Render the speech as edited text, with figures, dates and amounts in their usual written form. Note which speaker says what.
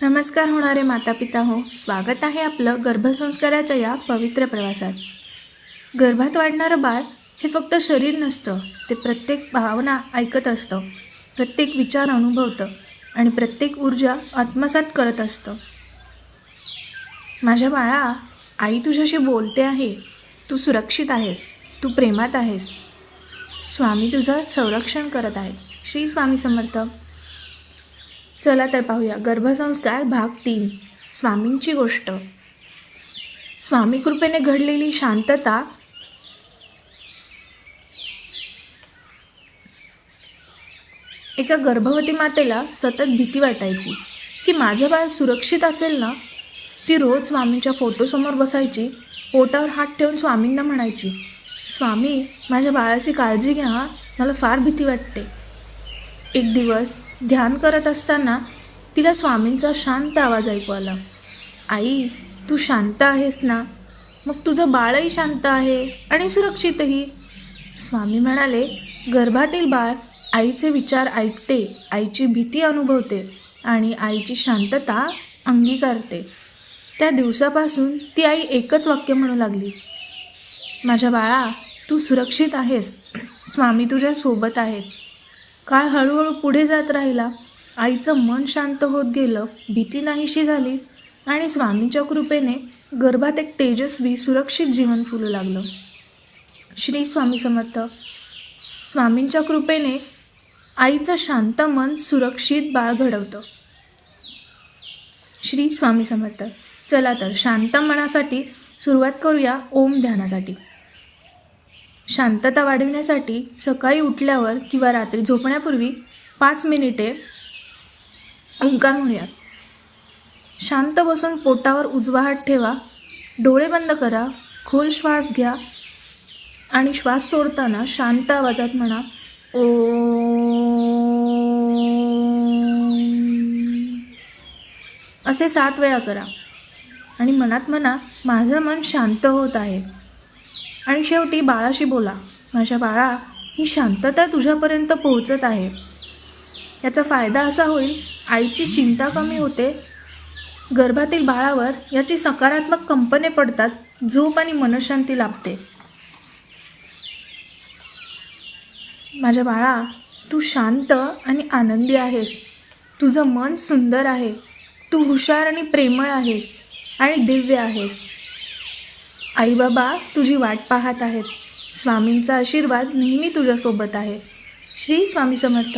Speaker 1: नमस्कार होणारे माता पिता हो, स्वागत आहे आपलं गर्भसंस्काराच्या या पवित्र प्रवासात. गर्भात वाढणारं बाळ हे फक्त शरीर नसतं, ते प्रत्येक भावना ऐकत असतं, प्रत्येक विचार अनुभवतं आणि प्रत्येक ऊर्जा आत्मसात करत असतं. माझ्या बाळा, आई तुझ्याशी बोलते आहे. तू सुरक्षित आहेस, तू प्रेमात आहेस. स्वामी तुझं संरक्षण करत आहे. श्री स्वामी समर्थ. चला तर पाहूया गर्भसंस्कार भाग 3. स्वामींची गोष्ट. स्वामी कृपेने घडलेली शांतता. एका गर्भवती मातेला सतत भीती वाटायची की माझं बाळ सुरक्षित असेल ना. ती रोज स्वामींच्या फोटोसमोर बसायची, पोटावर हात ठेवून स्वामींना म्हणायची, स्वामी माझ्या बाळाची काळजी घ्या, मला फार भीती वाटते. एक दिवस ध्यान करत असताना तिला स्वामींचा शांत आवाज ऐकू आला. आई, तू शांत आहेस ना, मग तुझं बाळही शांत आहे आणि सुरक्षितही. स्वामी म्हणाले, गर्भातील बाळ आईचे विचार ऐकते, आईची भीती अनुभवते आणि आईची शांतता अंगीकारते. त्या दिवसापासून ती आई एकच वाक्य म्हणू लागली, माझ्या बाळा, तू सुरक्षित आहेस, स्वामी तुझ्या सोबत आहेत. काळ हळूहळू पुढे जात राहिला. आईचं मन शांत होत गेलं, भीती नाहीशी झाली आणि स्वामींच्या कृपेने गर्भात एक तेजस्वी सुरक्षित जीवन फुलू लागलं. श्री स्वामी समर्थ. स्वामींच्या कृपेने आईचं शांत मन सुरक्षित बाळ घडवतं. श्री स्वामी समर्थ. चला तर शांत मनासाठी सुरुवात करूया ओम ध्यानासाठी. शांतता वाढविण्यासाठी सकाळी उठल्यावर किंवा रात्री झोपण्यापूर्वी 5 मिनिटे ओंकार म्हणूयात. शांत बसून पोटावर उजवा हात ठेवा, डोळे बंद करा, खोल श्वास घ्या आणि श्वास सोडताना शांत आवाजात म्हणा ओम. असे 7 वेळा करा आणि मनात म्हणा, माझं मन शांत होत आहे. आणि शेवटी बाळाशी बोला, माझ्या बाळा, ही शांतता तुझ्यापर्यंत पोहोचत आहे. याचा फायदा असा होईल, आईची चिंता कमी होते, गर्भातील बाळावर याची सकारात्मक कंपने पडतात, झोप आणि मनशांती लाभते. माझ्या बाळा, तू शांत आणि आनंदी आहेस, तुझं मन सुंदर आहे, तू हुशार आणि प्रेमळ आहेस आणि दिव्य आहेस. आई बाबा तुझी वाट पाहत आहेत. स्वामींचा आशीर्वाद नेहमी तुझ्यासोबत आहे. श्री स्वामी समर्थ.